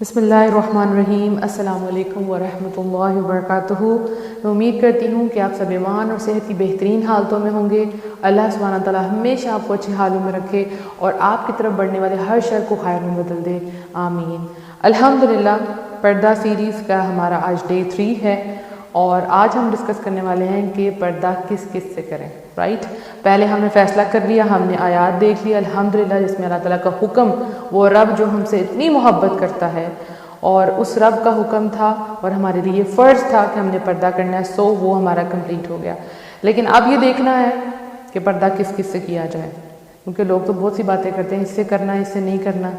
بسم اللہ الرحمن الرحیم۔ السلام علیکم ورحمۃ اللہ وبرکاتہ۔ میں امید کرتی ہوں کہ آپ سب ایمان اور صحت کی بہترین حالتوں میں ہوں گے۔ اللہ سبحانہ تعالیٰ ہمیشہ آپ کو اچھی حالوں میں رکھے اور آپ کی طرف بڑھنے والے ہر شر کو خیر میں بدل دے، آمین۔ الحمدللہ، پردہ سیریز کا ہمارا آج ڈے 3 ہے اور آج ہم ڈسکس کرنے والے ہیں کہ پردہ کس کس سے کریں، رائٹ۔ پہلے ہم نے فیصلہ کر لیا، ہم نے آیات دیکھ لی الحمدللہ جس میں اللہ تعالیٰ کا حکم، وہ رب جو ہم سے اتنی محبت کرتا ہے اور اس رب کا حکم تھا اور ہمارے لیے فرض تھا کہ ہم نے پردہ کرنا ہے، سو وہ ہمارا کمپلیٹ ہو گیا۔ لیکن اب یہ دیکھنا ہے کہ پردہ کس کس سے کیا جائے، کیونکہ لوگ تو بہت سی باتیں کرتے ہیں، اس سے کرنا ہے، اس سے نہیں کرنا،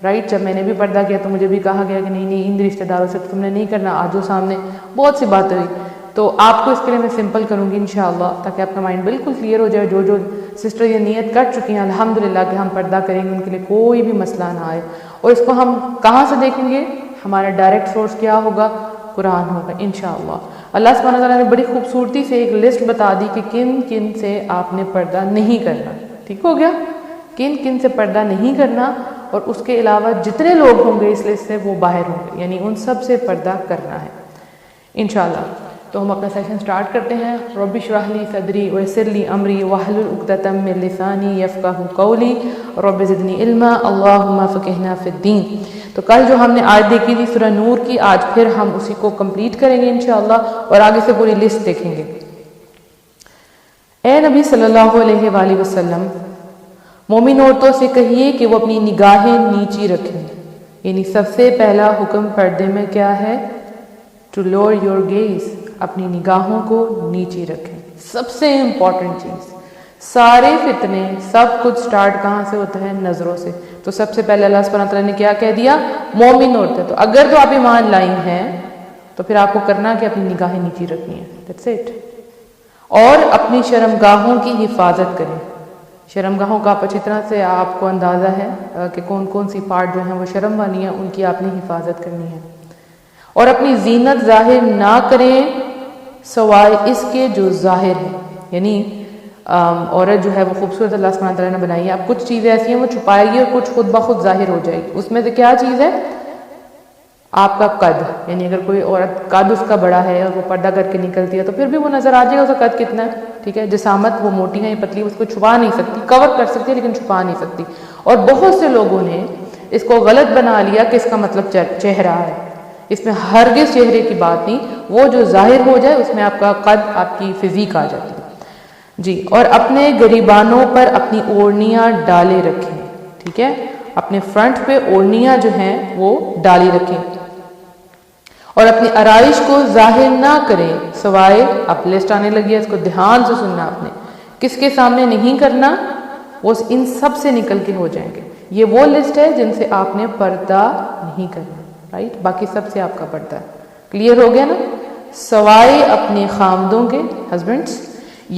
رائٹ۔ جب میں نے بھی پردہ کیا تو مجھے بھی کہا گیا کہ نہیں ان رشتہ داروں سے تم نے نہیں کرنا، آجو سامنے، بہت سی باتیں ہوئی۔ تو آپ کو اس کے لیے میں سمپل کروں گی انشاءاللہ، تاکہ آپ کا مائنڈ بالکل کلیئر ہو جائے۔ جو سسٹر یہ نیت کر چکی ہیں الحمدللہ کہ ہم پردہ کریں گے، ان کے لیے کوئی بھی مسئلہ نہ آئے۔ اور اس کو ہم کہاں سے دیکھیں گے؟ ہمارا ڈائریکٹ سورس کیا ہوگا؟ قرآن ہوگا انشاءاللہ۔ اللہ سبحانہ تعالیٰ نے بڑی خوبصورتی سے ایک لسٹ بتا دی کہ کن کن سے آپ نے پردہ نہیں کرنا، ٹھیک ہو گیا؟ کن کن سے پردہ نہیں کرنا، اور اس کے علاوہ جتنے لوگ ہوں گے اس لسٹ سے وہ باہر ہوں گے، یعنی ان سب سے پردہ کرنا ہے انشاءاللہ۔ تو ہم اپنا سیشن سٹارٹ کرتے ہیں۔ رب اشرح لی صدری ویسر لی امری واحلل عقدۃ من لسانی یفقہوا قولی رب زدنی علما اللہم فقہنا فی الدین۔ تو کل جو ہم نے آیت دیکھی تھی سورہ نور کی، آج پھر ہم اسی کو کمپلیٹ کریں گے انشاءاللہ اور آگے سے پوری لسٹ دیکھیں گے۔ اے نبی صلی اللہ علیہ وآلہ وسلم، مومن عورتوں سے کہیے کہ وہ اپنی نگاہیں نیچی رکھیں، یعنی سب سے پہلا حکم پردے میں کیا ہے؟ ٹو لوور یور گیز، اپنی نگاہوں کو نیچی رکھیں، سب سے امپورٹنٹ چیز۔ سارے فتنے سب کچھ سٹارٹ کہاں سے ہوتا ہے؟ نظروں سے۔ تو سب سے پہلے اللہ سبحانہ تعالیٰ نے کیا کہہ دیا؟ مومن عورتیں۔ تو اگر تو آپ ایمان لائی ہیں تو پھر آپ کو کرنا کہ اپنی نگاہیں نیچی رکھنی ہیں، دیٹس اٹ۔ اور اپنی شرمگاہوں کی حفاظت کریں۔ شرمگاہوں کا آپ اچھی طرح سے آپ کو اندازہ ہے کہ کون کون سی پارٹ جو ہیں وہ شرم والی ہیں، ان کی آپ نے حفاظت کرنی ہے۔ اور اپنی زینت ظاہر نہ کریں سوائے اس کے جو ظاہر ہے، یعنی عورت جو ہے وہ خوبصورت اللہ سبحانہ تعالیٰ نے بنائی ہے، اب کچھ چیزیں ایسی ہیں وہ چھپائے گی اور کچھ خود بخود ظاہر ہو جائے گی۔ اس میں سے کیا چیز ہے؟ آپ کا قد، یعنی اگر کوئی عورت قد اس کا بڑا ہے اور وہ پردہ کر کے نکلتی ہے تو پھر بھی وہ نظر آ جائے گا اس کا قد کتنا ہے، ٹھیک ہے۔ جسامت وہ موٹی ہے یا پتلی، اس کو چھپا نہیں سکتی، کور کر سکتی ہے لیکن چھپا نہیں سکتی۔ اور بہت سے لوگوں نے اس کو غلط بنا لیا کہ اس کا مطلب چہرہ ہے، اس میں ہرگز چہرے کی بات نہیں، وہ جو ظاہر ہو جائے اس میں آپ کا قد، آپ کی فزیک آ جاتی ہے جی۔ اور اپنے گریبانوں پر اپنی اوڑھنیاں ڈالے رکھیں، ٹھیک ہے، اپنے فرنٹ پہ اوڑھنیاں جو ہیں وہ ڈالی رکھیں۔ اور اپنی آرائش کو ظاہر نہ کریں سوائے، اب لسٹ آنے لگی ہے، اس کو دھیان سے سننا آپ نے، کس کے سامنے نہیں کرنا؟ وہ ان سب سے نکل کے ہو جائیں گے۔ یہ وہ لسٹ ہے جن سے آپ نے پردہ نہیں کرنا، رائٹ، باقی سب سے آپ کا پردہ ہے۔ کلیئر ہو گیا نا؟ سوائے اپنے خامدوں کے، ہسبینڈس،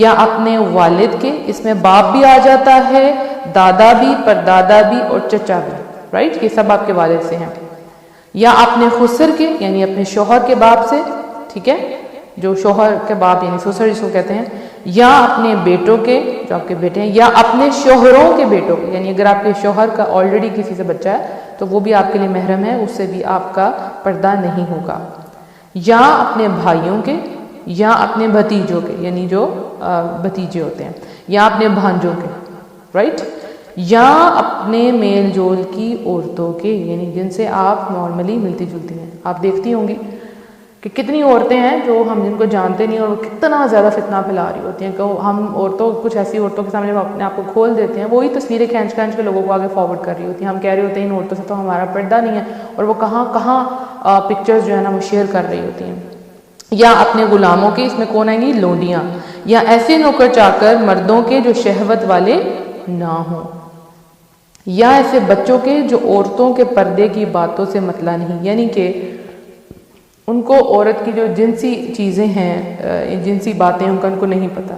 یا اپنے والد کے، اس میں باپ بھی آ جاتا ہے، دادا بھی، پردادا بھی اور چچا بھی، رائٹ، یہ سب آپ کے والد سے ہیں۔ یا اپنے خسر کے، یعنی اپنے شوہر کے باپ سے، ٹھیک ہے، جو شوہر کے باپ یعنی سسر جس کو کہتے ہیں، یا اپنے بیٹوں کے جو آپ کے بیٹے ہیں، یا اپنے شوہروں کے بیٹوں کے، یعنی اگر آپ کے شوہر کا آلریڈی کسی سے بچہ ہے تو وہ بھی آپ کے لیے محرم ہے، اس سے بھی آپ کا پردہ نہیں ہوگا۔ یا اپنے بھائیوں کے، یا اپنے بھتیجوں کے، یعنی جو بھتیجے ہوتے ہیں، یا اپنے بھانجوں کے، رائٹ، یا اپنے میل جول کی عورتوں کے، یعنی جن سے آپ نارملی ملتی جلتی ہیں۔ آپ دیکھتی ہوں گی کہ کتنی عورتیں ہیں جو ہم جن کو جانتے نہیں اور وہ کتنا زیادہ فتنہ پھیلا رہی ہوتی ہیں کہ ہم عورتوں، کچھ ایسی عورتوں کے سامنے اپنے آپ کو کھول دیتے ہیں، وہی تصویریں کھینچ کے لوگوں کو آگے فارورڈ کر رہی ہوتی ہیں۔ ہم کہہ رہے ہوتے ہیں ان عورتوں سے تو ہمارا پردہ نہیں ہے، اور وہ کہاں کہاں پکچرز جو ہے نا وہ شیئر کر رہی ہوتی ہیں۔ یا اپنے غلاموں کے، اس میں کون آئیں گی؟ لونڈیاں، یا ایسے نوکر چاکر مردوں کے جو شہوت والے نہ ہوں، یا ایسے بچوں کے جو عورتوں کے پردے کی باتوں سے مطلع نہیں، یعنی کہ ان کو عورت کی جو جنسی چیزیں ہیں، جنسی باتیں ان کو نہیں پتہ،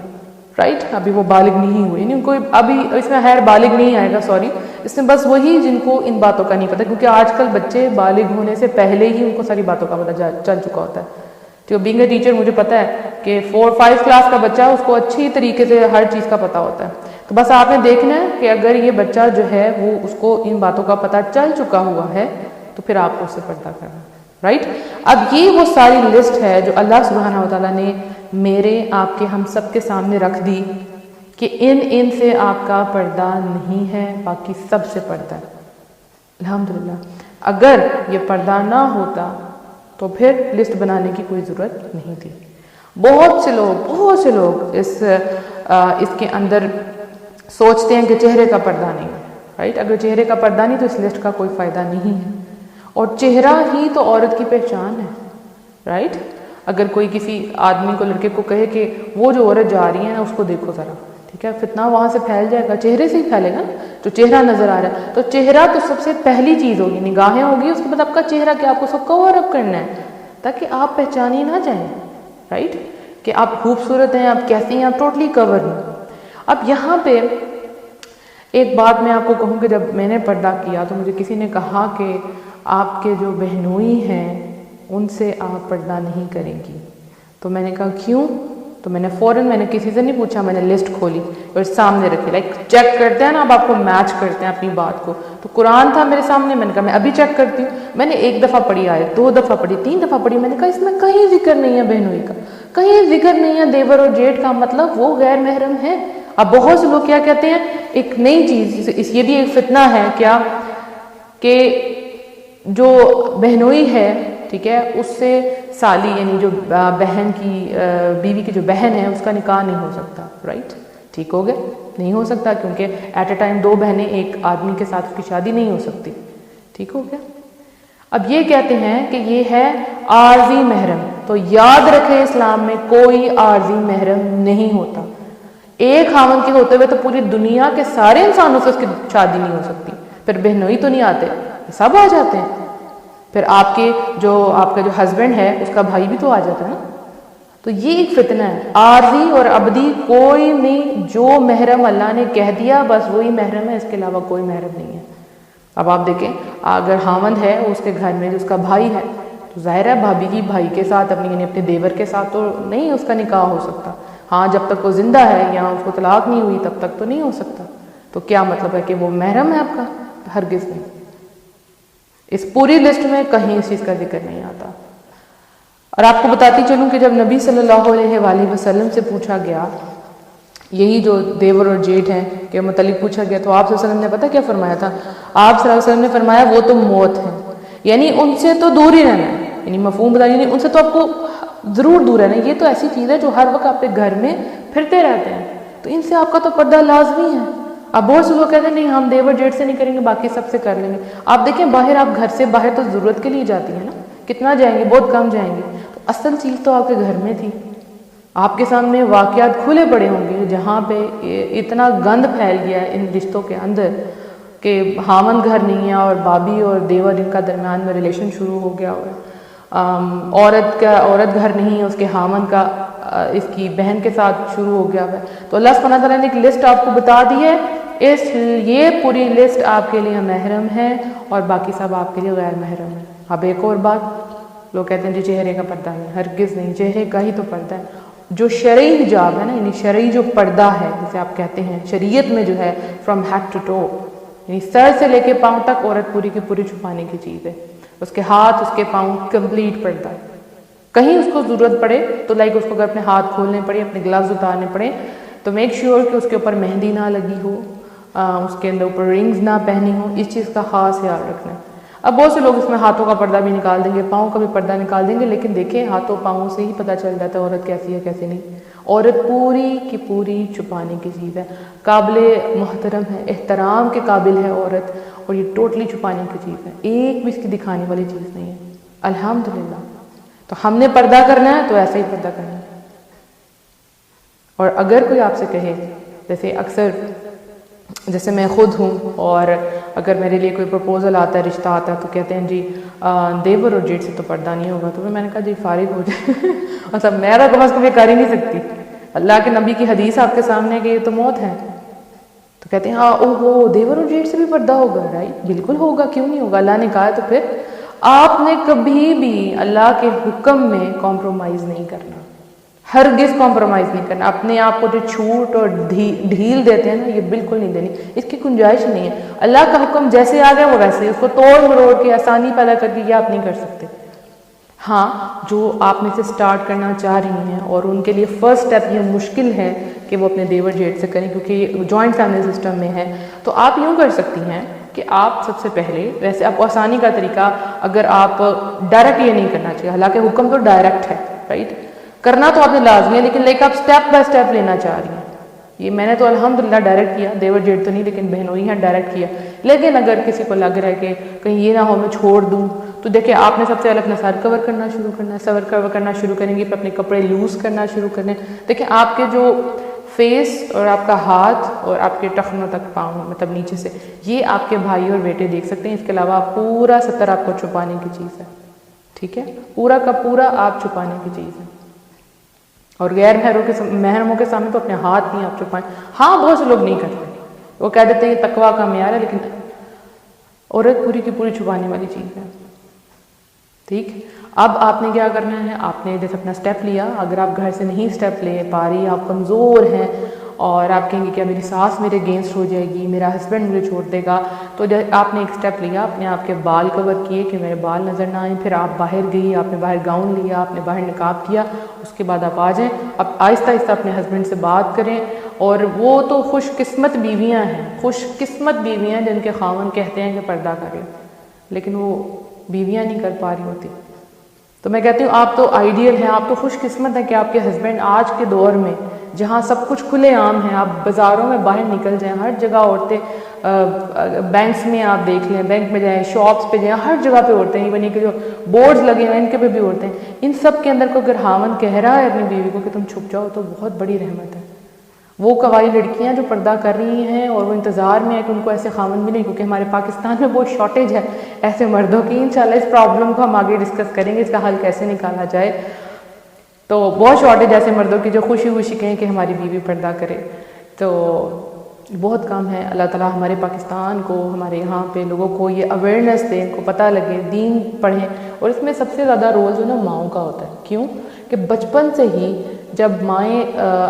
رائٹ، ابھی وہ بالغ نہیں ہوئے، یعنی ان کو ابھی اس میں خیر بالغ نہیں آئے گا، سوری، اس میں بس وہی جن کو ان باتوں کا نہیں پتہ، کیونکہ آج کل بچے بالغ ہونے سے پہلے ہی ان کو ساری باتوں کا پتہ چل چکا ہوتا ہے۔ تو بینگ اے ٹیچر مجھے پتہ ہے کہ 4-5 کلاس کا بچہ اس کو اچھی طریقے سے ہر چیز کا پتہ ہوتا ہے۔ تو بس آپ نے دیکھنا ہے کہ اگر یہ بچہ جو ہے وہ اس کو ان باتوں کا پتہ چل چکا ہوا ہے تو پھر آپ کو اس سے پردہ کرنا، رائٹ؟ اب یہ وہ ساری لسٹ ہے جو اللہ سبحانہ و تعالیٰ نے میرے آپ کے ہم سب کے سامنے رکھ دی کہ ان سے آپ کا پردہ نہیں ہے، باقی سب سے پردہ ہے۔ الحمدللہ اگر یہ پردہ نہ ہوتا تو پھر لسٹ بنانے کی کوئی ضرورت نہیں تھی۔ بہت سے لوگ اس کے اندر سوچتے ہیں کہ چہرے کا پردہ نہیں ہے، رائٹ؟ اگر چہرے کا پردہ نہیں تو اس لسٹ کا کوئی فائدہ نہیں ہے، اور چہرہ ہی تو عورت کی پہچان ہے، رائٹ؟ اگر کوئی کسی آدمی کو، لڑکے کو کہے کہ وہ جو عورت جا رہی ہے نا اس کو دیکھو ذرا، ٹھیک ہے، فتنہ وہاں سے پھیل جائے گا، چہرے سے ہی پھیلے گا، جو چہرہ نظر آ رہا ہے، تو چہرہ تو سب سے پہلی چیز ہوگی، نگاہیں ہوگی، اس کے بعد آپ کا چہرہ کیا، آپ کو سب کور اپ کرنا ہے تاکہ آپ پہچانی نہ جائیں، رائٹ؟ کہ آپ خوبصورت ہیں، آپ کیسی ہیں، آپ ٹوٹلی کور ہیں۔ اب یہاں پہ ایک بات میں آپ کو کہوں کہ جب میں نے پردہ کیا تو مجھے کسی نے کہا کہ آپ کے جو بہنوئی ہیں ان سے آپ پردہ نہیں کریں گی، تو میں نے کہا کیوں؟ تو میں نے کسی سے نہیں پوچھا، میں نے لسٹ کھولی اور سامنے رکھی، لائک چیک کرتے ہیں نا، اب آپ کو میچ کرتے ہیں اپنی بات کو، تو قرآن تھا میرے سامنے، میں نے کہا میں ابھی چیک کرتی ہوں، میں نے 1 دفعہ پڑھی آیت، 2 دفعہ پڑھی، 3 دفعہ پڑھی، میں نے کہا اس میں کہیں ذکر نہیں ہے بہنوئی کا، کہیں ذکر نہیں ہے دیور اور جیٹھ کا، مطلب وہ غیر محرم ہے۔ اب بہت سے لوگ کیا کہتے ہیں، ایک نئی چیز، یہ بھی ایک فتنہ ہے کیا کہ جو بہنوئی ہے، ٹھیک ہے، اس سے سالی یعنی جو بہن کی بیوی کی جو بہن ہے اس کا نکاح نہیں ہو سکتا، رائٹ؟ ٹھیک ہو گیا، نہیں ہو سکتا کیونکہ ایٹ اے ٹائم 2 بہنیں ایک آدمی کے ساتھ اس کی شادی نہیں ہو سکتی، ٹھیک ہو گیا۔ اب یہ کہتے ہیں کہ یہ ہے عارضی محرم، تو یاد رکھیں اسلام میں کوئی عارضی محرم نہیں ہوتا، ایک خاوند کے ہوتے ہوئے تو پوری دنیا کے سارے انسانوں سے اس کی شادی نہیں ہو سکتی، پھر بہنوئی تو نہیں آتے، سب آ جاتے ہیں، پھر آپ کا جو ہسبینڈ ہے اس کا بھائی بھی تو آ جاتا ہے نا۔ تو یہ ایک فتنہ ہے، عارضی اور ابدی کوئی نہیں، جو محرم اللہ نے کہہ دیا بس وہی محرم ہے، اس کے علاوہ کوئی محرم نہیں ہے۔ اب آپ دیکھیں اگر خاوند ہے اس کے گھر میں جو اس کا بھائی ہے تو ظاہر ہے بھابھی کی بھائی کے ساتھ یعنی اپنے دیور کے ساتھ تو نہیں اس کا نکاح ہو سکتا، ہاں جب تک وہ زندہ ہے یا اس کو طلاق نہیں ہوئی تب تک تو نہیں ہو سکتا، تو کیا مطلب ہے کہ وہ محرم ہے آپ کا؟ ہرگز نہیں۔ اس پوری لسٹ میں کہیں اس چیز کا ذکر نہیں آتا۔ اور آپ کو بتاتی چلوں کہ جب نبی صلی اللہ علیہ وآلہ وسلم سے پوچھا گیا یہی جو دیور اور جیٹھ ہیں کے متعلق پوچھا گیا، تو آپ صلی اللہ علیہ وسلم نے پتہ کیا فرمایا تھا؟ آپ صلی اللہ علیہ وسلم نے فرمایا وہ تو موت ہے، یعنی ان سے تو دور ہی رہنا ہے، یعنی مفہوم بتا یعنی ان سے تو آپ کو ضرور دور رہنا ہے، یہ تو ایسی چیز ہے جو ہر وقت آپ کے گھر میں پھرتے رہتے ہیں، تو ان سے آپ کا تو پردہ لازمی ہے۔ اب بہت سے لوگ کہتے ہیں نہیں ہم دیور جیٹھ سے نہیں کریں گے، باقی سب سے کر لیں گے۔ آپ دیکھیں باہر، آپ گھر سے باہر تو ضرورت کے لیے جاتی ہیں نا، کتنا جائیں گے؟ بہت کم جائیں گے، تو اصل چیز تو آپ کے گھر میں تھی۔ آپ کے سامنے واقعات کھلے پڑے ہوں گے جہاں پہ اتنا گند پھیل گیا ہے ان رشتوں کے اندر کہ خاوند گھر نہیں ہے اور بھابھی اور دیور ان کا درمیان میں ریلیشن شروع ہو گیا ہوا ہے، عورت گھر نہیں ہے، اس کے خاوند کا اس کی بہن کے ساتھ شروع ہو گیا ہوا ہے۔ تو اللہ سبحانہ تعالیٰ نے ایک لسٹ آپ کو بتا دی ہے، یہ پوری لسٹ آپ کے لیے محرم ہے اور باقی سب آپ کے لیے غیر محرم ہے۔ اب ایک اور بات، لوگ کہتے ہیں جی چہرے کا پردہ نہیں، ہرگز نہیں، چہرے کا ہی تو پردہ ہے۔ جو شرعی حجاب ہے نا، یعنی شرعی جو پردہ ہے جسے آپ کہتے ہیں شریعت میں جو ہے فرام ہیڈ ٹو ٹو، یعنی سر سے لے کے پاؤں تک عورت پوری کی پوری چھپانے کی چیز ہے، اس کے ہاتھ اس کے پاؤں کمپلیٹ پردہ ہے۔ کہیں اس کو ضرورت پڑے تو لائک اس کو اگر اپنے ہاتھ کھولنے پڑے، اپنے گلوز اتارنے پڑے تو میک شیور کہ اس کے اوپر مہندی نہ لگی ہو، اس کے اندر اوپر رنگز نہ پہنی ہو، اس چیز کا خاص خیال رکھنا ہے۔ اب بہت سے لوگ اس میں ہاتھوں کا پردہ بھی نکال دیں گے، پاؤں کا بھی پردہ نکال دیں گے، لیکن دیکھیں ہاتھوں پاؤں سے ہی پتہ چل جاتا ہے عورت کیسی ہے کیسی نہیں۔ عورت پوری کی پوری چھپانے کی چیز ہے، قابل محترم ہے، احترام کے قابل ہے عورت، اور یہ ٹوٹلی چھپانے کی چیز ہے، ایک بھی اس کی دکھانے والی چیز نہیں ہے۔ الحمدللہ، تو ہم نے پردہ کرنا ہے تو ایسے ہی پردہ کرنا ہے۔ اور اگر کوئی آپ سے کہے، جیسے اکثر جیسے میں خود ہوں، اور اگر میرے لیے کوئی پرپوزل آتا ہے، رشتہ آتا ہے، تو کہتے ہیں جی دیور اور جیٹھ سے تو پردہ نہیں ہوگا، تو میں نے کہا جی فارغ ہو جائے مطلب میرا تو بس کبھی کر ہی نہیں سکتی، اللہ کے نبی کی حدیث آپ کے سامنے کہ یہ تو موت ہے، تو کہتے ہیں ہاں اوہو دیور اور جیٹھ سے بھی پردہ ہوگا، رائٹ؟ بالکل ہوگا، کیوں نہیں ہوگا، اللہ نے کہا ہے۔ تو پھر آپ نے کبھی بھی اللہ کے حکم میں کمپرومائز نہیں کرنا، ہرگز کمپرومائز نہیں کرنا. اپنے آپ کو جو چھوٹ اور ڈھیل دیتے ہیں نا یہ بالکل نہیں دینی, اس کی گنجائش نہیں ہے. اللہ کا حکم جیسے آ گیا وہ ویسے, اس کو توڑ مروڑ کے آسانی پیدا کر کے یہ آپ نہیں کر سکتے. ہاں جو آپ میں سے سٹارٹ کرنا چاہ رہی ہیں اور ان کے لیے فرسٹ اسٹیپ یہ مشکل ہے کہ وہ اپنے دیور جیٹ سے کریں کیونکہ یہ جوائنٹ فیملی سسٹم میں ہے, تو آپ یوں کر سکتی ہیں کہ آپ سب سے پہلے, ویسے آپ کو آسانی کا طریقہ, اگر آپ ڈائریکٹ یہ نہیں کرنا چاہیے, حالانکہ حکم تو ڈائریکٹ ہے رائٹ, کرنا تو آپ نے لازمی ہے, لیکن آپ سٹیپ بائی سٹیپ لینا چاہ رہی ہیں. یہ میں نے تو الحمدللہ ڈائریکٹ کیا, دیور جیٹ تو نہیں لیکن بہنوئی ہیں ڈائریکٹ کیا. لیکن اگر کسی کو لگ رہا ہے کہ کہیں یہ نہ ہو میں چھوڑ دوں, تو دیکھیں آپ نے سب سے پہلے اپنا سر کور کرنا شروع کرنا ہے. سر کور کرنا شروع کریں گے, پھر اپنے کپڑے لوز کرنا شروع کریں. دیکھیں آپ کے جو فیس اور آپ کا ہاتھ اور آپ کے ٹخنوں تک پاؤں مطلب نیچے سے, یہ آپ کے بھائی اور بیٹے دیکھ سکتے ہیں. اس کے علاوہ پورا ستر آپ کو چھپانے کی چیز ہے, ٹھیک ہے, پورا کا پورا آپ چھپانے کی چیز ہے. اور غیر محرموں کے سامنے تو اپنے ہاتھ نہیں آپ چھپائیں. ہاں بہت سے لوگ نہیں کرتے, وہ کہہ دیتے ہیں یہ تقویٰ کا معیار ہے, لیکن عورت پوری کی پوری چھپانے والی چیز ہے. ٹھیک, اب آپ نے کیا کرنا ہے, آپ نے جیسے اپنا سٹیپ لیا. اگر آپ گھر سے نہیں سٹیپ لے پا رہی, آپ کمزور ہیں اور آپ کہیں گے کہ میری ساس میرے اگینسٹ ہو جائے گی, میرا ہسبینڈ مجھے چھوڑ دے گا, تو آپ نے ایک سٹیپ لیا, اپنے آپ کے بال کور کیے کہ میرے بال نظر نہ آئیں. پھر آپ باہر گئی, آپ نے باہر گاؤن لیا, آپ نے باہر نقاب کیا, اس کے بعد آپ آ جائیں. اب آہستہ آہستہ اپنے ہسبینڈ سے بات کریں. اور وہ تو خوش قسمت بیویاں ہیں, خوش قسمت بیویاں جن کے خاوند کہتے ہیں کہ پردہ کریں, لیکن وہ بیویاں نہیں کر پا رہی ہوتی. تو میں کہتی ہوں آپ تو آئیڈیل ہیں, آپ تو خوش قسمت ہیں کہ آپ کے ہسبینڈ آج کے دور میں جہاں سب کچھ کھلے عام ہیں, آپ بازاروں میں باہر نکل جائیں, ہر جگہ عورتیں, بینکس میں آپ دیکھ لیں, بینک میں جائیں, شاپس پہ جائیں, ہر جگہ پہ عورتیں, ایون کہ جو بورڈز لگے ہیں ان کے پہ بھی عورتیں. ان سب کے اندر کو اگر خاوند کہہ رہا ہے اپنی بیوی کو کہ تم چھپ جاؤ, تو بہت بڑی رحمت ہے. وہ قوائی لڑکیاں جو پردہ کر رہی ہیں اور وہ انتظار میں ہے کہ ان کو ایسے خاوند ملیں, کیونکہ ہمارے پاکستان میں بہت شارٹیج ہے ایسے مردوں کی. انشاءاللہ اس پرابلم کو ہم آگے ڈسکس کریں گے, اس کا حل کیسے نکالا جائے. تو بہت شارٹیج ایسے مردوں کی جو خوشی خوشی کہیں کہ ہماری بیوی پردہ کرے. تو بہت کام ہے. اللہ تعالیٰ ہمارے پاکستان کو, ہمارے یہاں پہ لوگوں کو یہ اویئرنیس دے, ان کو پتہ لگے, دین پڑھیں. اور اس میں سب سے زیادہ رول جو نا ماؤں کا ہوتا ہے. کیوں کہ بچپن سے ہی جب مائیں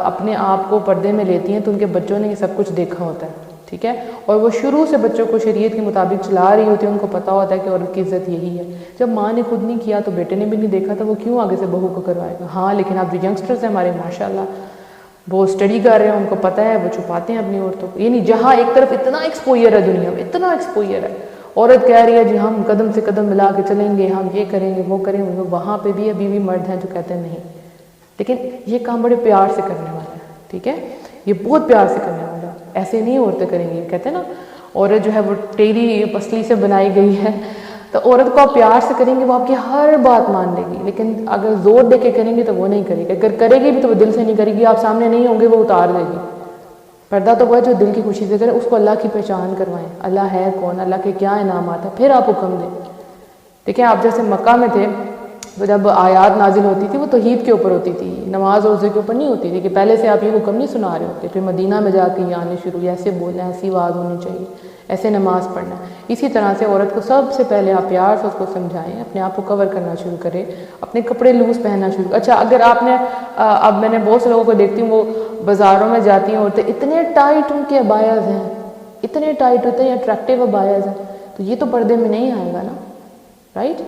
اپنے آپ کو پردے میں لیتی ہیں تو ان کے بچوں نے یہ سب کچھ دیکھا ہوتا ہے, ٹھیک ہے, اور وہ شروع سے بچوں کو شریعت کے مطابق چلا رہی ہوتی ہے. ان کو پتہ ہوتا ہے کہ عورت کی عزت یہی ہے. جب ماں نے خود نہیں کیا تو بیٹے نے بھی نہیں دیکھا, تو وہ کیوں آگے سے بہو کو کروائے گا. ہاں لیکن اب جو ینگسٹرز ہیں ہمارے ماشاءاللہ وہ اسٹڈی کر رہے ہیں, ان کو پتہ ہے, وہ چھپاتے ہیں اپنی عورتوں کو. یعنی جہاں ایک طرف اتنا ایکسپوئر ہے دنیا میں, اتنا ایکسپوئر ہے, عورت کہہ رہی ہے جی ہم قدم سے قدم ملا کے چلیں گے, ہم یہ کریں گے وہ کریں گے, وہاں پہ بھی ابھی بھی مرد ہیں جو کہتے ہیں نہیں. لیکن یہ کام بڑے پیار سے کرنے والا ہے, ٹھیک ہے, یہ بہت پیار سے کرنے والا ہے. ایسے نہیں عورتیں کریں گی. کہتے ہیں نا عورت جو ہے وہ ٹیڑھی پسلی سے بنائی گئی ہے, تو عورت کو آپ پیار سے کریں گے وہ آپ کی ہر بات مان لے گی. لیکن اگر زور دے کے کریں گے تو وہ نہیں کرے گی. اگر کرے گی بھی تو وہ دل سے نہیں کرے گی, آپ سامنے نہیں ہوں گے وہ اتار دے گی. پردہ تو وہ ہے جو دل کی خوشی سے کرے, اس کو اللہ کی پہچان کروائیں, اللہ ہے کون, اللہ کے کیا انعامات ہیں, پھر آپ حکم دیں. دیکھیں آپ جیسے مکہ میں تھے تو جب آیات نازل ہوتی تھی وہ توحید کے اوپر ہوتی تھی, نماز روزے کے اوپر نہیں ہوتی تھی, کہ پہلے سے آپ یہ حکم نہیں سنا رہے ہوتے. پھر مدینہ میں جا کے یہ آنے شروع, ایسے بولنا, ایسی آواز ہونی چاہیے, ایسے نماز پڑھنا. اسی طرح سے عورت کو سب سے پہلے آپ پیار سے اس کو سمجھائیں, اپنے آپ کو کور کرنا شروع کریں, اپنے کپڑے لوز پہننا شروع کریں. اچھا اگر آپ نے اب میں نے بہت سے لوگوں کو دیکھتی ہوں وہ بازاروں میں جاتی ہیں عورتیں, اتنے ٹائٹ ان کے ابایاز ہیں, اتنے ٹائٹ ہوتے ہیں, اٹریکٹیو ابایاز ہیں, تو یہ تو پردے میں نہیں آئے گا نا, رائٹ.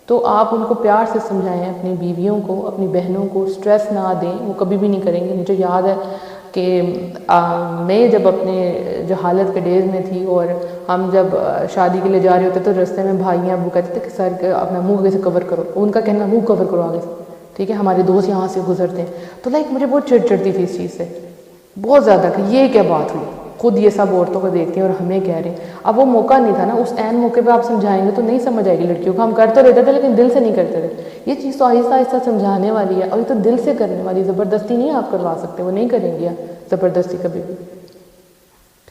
تو آپ ان کو پیار سے سمجھائیں, اپنی بیویوں کو, اپنی بہنوں کو اسٹریس نہ دیں, وہ کبھی بھی نہیں کریں گے. مجھے یاد ہے کہ میں جب اپنے جو حالت کے ڈیز میں تھی اور ہم جب شادی کے لیے جا رہے ہوتے تو رستے میں بھائی ابو کہتے تھے کہ سر اپنا منہ آگے سے کور کرو, ان کا کہنا منہ کور کرو آگے سے, ٹھیک ہے, ہمارے دوست یہاں سے گزرتے ہیں. تو مجھے بہت چڑتی تھی اس چیز سے بہت زیادہ, کہ یہ کیا بات ہوئی, خود یہ سب عورتوں کو دیکھتے ہیں اور ہمیں کہہ رہے ہیں. اب وہ موقع نہیں تھا نا, اس عین موقع پہ آپ سمجھائیں گے تو نہیں سمجھ آئے گی لڑکیوں کو. ہم کر تو رہتے تھے لیکن دل سے نہیں کرتے تھے. یہ چیز تو آہستہ آہستہ سمجھانے والی ہے, اور یہ تو دل سے کرنے والی, زبردستی نہیں آپ کروا سکتے, وہ نہیں کریں گے زبردستی کبھی بھی,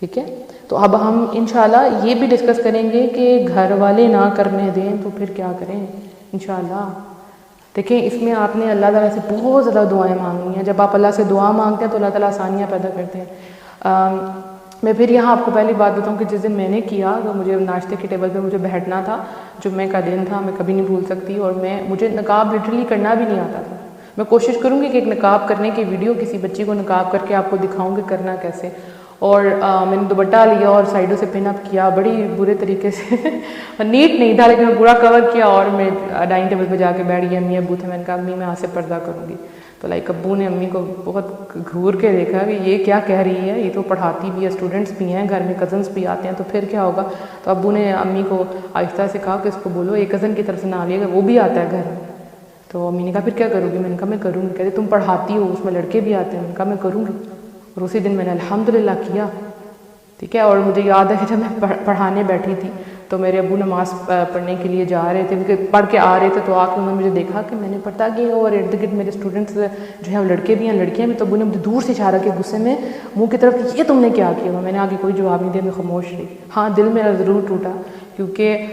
ٹھیک ہے. تو اب ہم انشاءاللہ یہ بھی ڈسکس کریں گے کہ گھر والے نہ کرنے دیں تو پھر کیا کریں انشاءاللہ. دیکھیں اس میں آپ نے اللہ تعالیٰ سے بہت زیادہ دعائیں مانگنی ہیں. جب آپ اللہ سے دعا مانگتے ہیں تو اللہ تعالیٰ آسانیاں پیدا کرتے ہیں. میں پھر یہاں آپ کو پہلی بات بتاؤں کہ جس دن میں نے کیا تو مجھے ناشتے کی ٹیبل پہ مجھے بیٹھنا تھا, جمعے کا دن تھا, میں کبھی نہیں بھول سکتی, اور مجھے نقاب لٹرلی کرنا بھی نہیں آتا تھا. میں کوشش کروں گی کہ ایک نقاب کرنے کی ویڈیو کسی بچی کو نقاب کر کے آپ کو دکھاؤں گی کرنا کیسے. اور میں نے دوپٹہ لیا اور سائڈوں سے پن اپ کیا بڑی برے طریقے سے نیٹ نہیں تھا لیکن میں پورا کور کیا, اور میں ڈائننگ ٹیبل پہ جا کے بیٹھ گئی. امی ابو تھے, میں نے کہا امی میں آج سے پردہ کروں گی. تو ابو نے امی کو بہت گھور کے دیکھا کہ یہ کیا کہہ رہی ہے, یہ تو پڑھاتی بھی ہے, اسٹوڈنٹس بھی ہیں گھر میں, کزنس بھی آتے ہیں, تو پھر کیا ہوگا. تو ابو نے امی کو آہستہ سے کہا کہ اس کو بولو ایک کزن کی طرف سے نہ لیے گا, وہ بھی آتا ہے گھر میں. تو امی نے کہا پھر کیا کروں گی. میں نے کہا میں کروں گی. کہتے تم پڑھاتی ہو, اس میں لڑکے بھی آتے ہیں. میں نے کہا میں کروں گی. اور اسی دن میں نے الحمدللہ کیا. ٹھیک ہے. اور مجھے یاد ہے کہ جب میں پڑھانے بیٹھی تھی تو میرے ابو نماز پڑھنے کے لیے جا رہے تھے, کیونکہ پڑھ کے آ رہے تھے, تو آ کے انہوں نے مجھے دیکھا کہ میں نے پڑھا کہ اور ارد گرد میرے اسٹوڈنٹس جو ہیں وہ لڑکے بھی ہیں لڑکیاں بھی. تو ابو نے مجھے دور سے اشارہ کیا غصے میں منہ کی طرف کہ یہ تم نے کیا کیا. میں نے آگے کوئی جواب نہیں دیا, میں خاموش رہی. ہاں دل میرا ضرور ٹوٹا, کیونکہ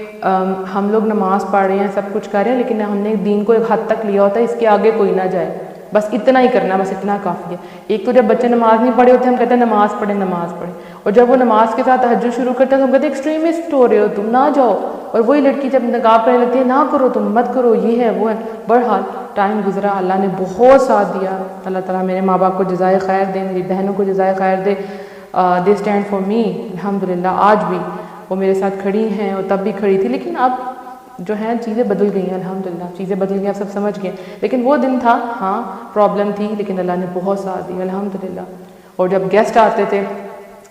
ہم لوگ نماز پڑھ رہے ہیں, سب کچھ کر رہے ہیں, لیکن ہم نے دین کو ایک حد تک لیا ہوتا ہے, اس کے آگے کوئی نہ جائے, بس اتنا ہی کرنا, بس اتنا کافی ہے. ایک تو جب بچے نماز نہیں پڑھے ہوتے ہم کہتے ہیں نماز پڑھیں نماز پڑھیں, اور جب وہ نماز کے ساتھ تہجد شروع کرتے ہیں تو ہم کہتے ہیں ایکسٹریمسٹ ہو رہے ہو تم, نہ جاؤ. اور وہی لڑکی جب نقاب کرنے لگتی ہے نہ کرو تم, مت کرو, یہ ہے وہ ہے. بہرحال ٹائم گزرا, اللہ نے بہت ساتھ دیا. اللہ تعالیٰ میرے ماں باپ کو جزائے خیر دے, میری بہنوں کو جزائے خیر دے. دے اسٹینڈ فار می الحمدللہ. آج بھی وہ میرے ساتھ کھڑی ہیں, اور تب بھی کھڑی تھی, لیکن اب جو ہیں چیزیں بدل گئی ہیں الحمدللہ, چیزیں بدل گئی, آپ سب سمجھ گئے. لیکن وہ دن تھا, ہاں پرابلم تھی, لیکن اللہ نے بہت ساتھ دیا الحمدللہ. اور جب گیسٹ آتے تھے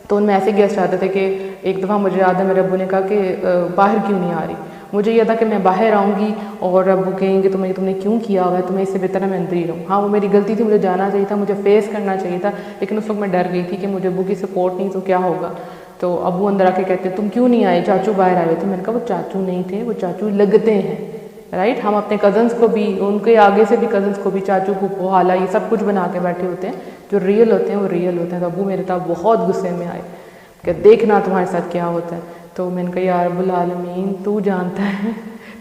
تو ان میں ایسے گیسٹ آتے تھے کہ ایک دفعہ مجھے یاد ہے میرے ابو نے کہا کہ باہر کیوں نہیں آ رہی. مجھے یہ تھا کہ میں باہر آؤں گی اور ابو کہیں گے تم نے کیوں کیا ہوا ہے, تمہیں اس سے بہتر ہے میں اندر ہی رہوں. ہاں وہ میری غلطی تھی, مجھے جانا چاہیے تھا, مجھے فیس کرنا چاہیے تھا, لیکن اس وقت میں ڈر گئی تھی کہ مجھے ابو کی سپورٹ نہیں تو کیا ہوگا. تو ابو اندر آ کے کہتے تم کیوں نہیں آئے, چاچو باہر آئے تھے. میں نے کہا وہ چاچو نہیں تھے, وہ چاچو لگتے ہیں, رائٹ. ہم اپنے کزنس کو بھی, ان کے آگے سے بھی کزنس کو بھی چاچو پھوپھو خالہ یہ سب کچھ بنا کے بیٹھے ہوتے ہیں. جو ریئل ہوتے ہیں وہ ریئل ہوتے ہیں. تو ابو میرے ساتھ بہت غصے میں آئے کہ دیکھنا تمہارے ساتھ کیا ہوتا ہے. تو میں نے کہا یا رب العالمین تو جانتا ہے,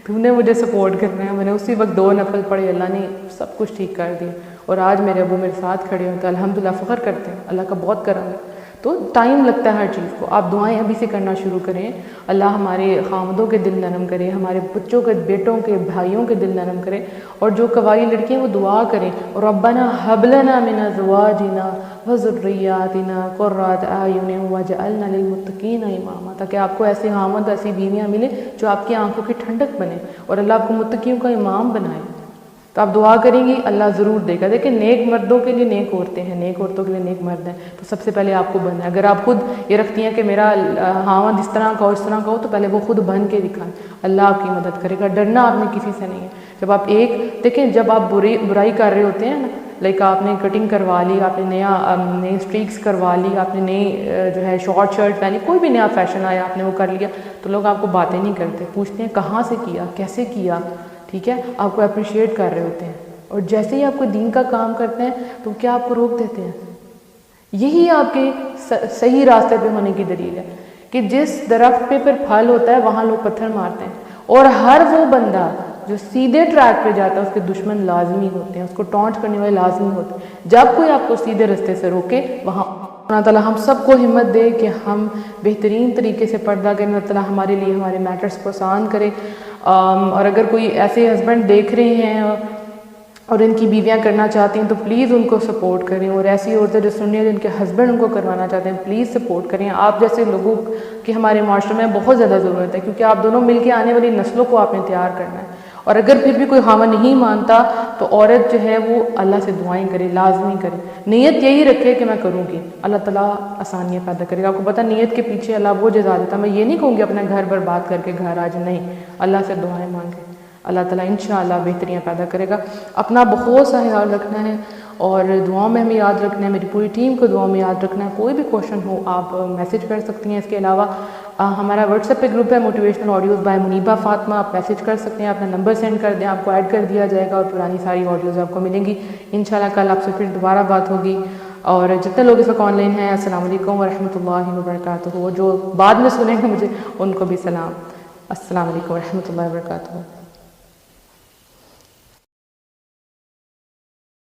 تو نے مجھے سپورٹ کرنا ہے. میں نے اسی وقت 2 نفل پڑھے, اللہ نے سب کچھ ٹھیک کر دیا. اور آج میرے ابو میرے ساتھ کھڑے ہوتے ہیں, الحمدللہ فخر کرتے ہیں, اللہ کا بہت کرم ہے. تو ٹائم لگتا ہے ہر چیز کو. آپ دعائیں ابھی سے کرنا شروع کریں. اللہ ہمارے خامدوں کے دل نرم کرے, ہمارے بچوں کے, بیٹوں کے, بھائیوں کے دل نرم کرے. اور جو قوائی لڑکیاں وہ دعا کریں, ربنا هب لنا من ازواجنا وذریاتنا قرۃ اعین واجعلنا للمتقین اماما, تاکہ آپ کو ایسے خامد, ایسی بیویاں ملیں جو آپ کی آنکھوں کی ٹھنڈک بنے اور اللہ آپ کو متقیوں کا امام بنائے. تو آپ دعا کریں گی اللہ ضرور دے گا. دیکھیں نیک مردوں کے لیے نیک عورتیں ہیں, نیک عورتوں کے لیے نیک مرد ہیں. تو سب سے پہلے آپ کو بننا ہے. اگر آپ خود یہ رکھتی ہیں کہ میرا خاوند اس طرح کا ہو اس طرح کا ہو, تو پہلے وہ خود بن کے دکھائیں, اللہ آپ کی مدد کرے گا. ڈرنا آپ نے کسی سے نہیں ہے. جب آپ دیکھیں جب آپ برائی کر رہے ہوتے ہیں نا, آپ نے کٹنگ کروا لی, آپ نے نئے اسٹریکس کروا لی, آپ نے نئی جو ہے شارٹ شرٹ پہنی, کوئی بھی نیا فیشن آیا آپ نے وہ کر لیا, تو لوگ آپ کو باتیں نہیں کرتے, پوچھتے ہیں کہاں سے کیا, کیسے کیا. ٹھیک ہے, آپ کو اپریشیٹ کر رہے ہوتے ہیں. اور جیسے ہی آپ کو دین کا کام کرتے ہیں تو کیا آپ کو روک دیتے ہیں. یہی آپ کے صحیح راستے پہ ہونے کی دلیل ہے کہ جس درخت پہ پھر پھل ہوتا ہے وہاں لوگ پتھر مارتے ہیں, اور ہر وہ بندہ جو سیدھے ٹریک پہ جاتا ہے اس کے دشمن لازمی ہوتے ہیں, اس کو ٹانٹ کرنے والے لازمی ہوتے ہیں. جب کوئی آپ کو سیدھے راستے سے روکے وہاں اللہ تعالیٰ ہم سب کو ہمت دے کہ ہم بہترین طریقے سے پردہ کریں. اللہ تعالیٰ ہمارے لیے ہمارے میٹرز کو آسان کرے. اور اگر کوئی ایسے ہسبینڈ دیکھ رہے ہیں اور ان کی بیویاں کرنا چاہتی ہیں تو پلیز ان کو سپورٹ کریں. اور ایسی عورتیں جو سن رہی ہیں جن کے ہسبینڈ ان کو کروانا چاہتے ہیں, پلیز سپورٹ کریں. آپ جیسے لوگوں کی ہمارے معاشرے میں بہت زیادہ ضرورت ہے, کیونکہ آپ دونوں مل کے آنے والی نسلوں کو آپ نے تیار کرنا ہے. اور اگر پھر بھی کوئی خاوند نہیں مانتا تو عورت جو ہے وہ اللہ سے دعائیں کرے, لازمی کرے. نیت یہی رکھے کہ میں کروں گی, اللہ تعالیٰ آسانیاں پیدا کرے گا. آپ کو پتہ نیت کے پیچھے اللہ وہ جزا دیتا. میں یہ نہیں کہوں گی اپنا گھر برباد کر کے گھر آج, نہیں, اللہ سے دعائیں مانگے, اللہ تعالیٰ انشاءاللہ بہتریاں پیدا کرے گا. اپنا بہت سا خیال رکھنا ہے اور دعاؤں میں ہمیں یاد رکھنا ہے. میری پوری ٹیم کو دعاؤں میں یاد رکھنا ہے. کوئی بھی کوشچن ہو آپ میسج کر سکتی ہیں. اس کے علاوہ ہمارا واٹس ایپ پہ گروپ ہے motivational audios by Muniba Fatima, آپ میسج کر سکتے ہیں, اپنا نمبر سینڈ کر دیں, آپ کو ایڈ کر دیا جائے گا اور پرانی ساری آڈیوز آپ کو ملیں گی. انشاءاللہ کل آپ سے پھر دوبارہ بات ہوگی. اور جتنے لوگ اس وقت آن لائن ہیں السلام علیکم ورحمۃ اللہ وبرکاتہ. جو بعد میں سنیں گے مجھے ان کو بھی سلام. السلام علیکم ورحمۃ اللہ وبرکاتہ.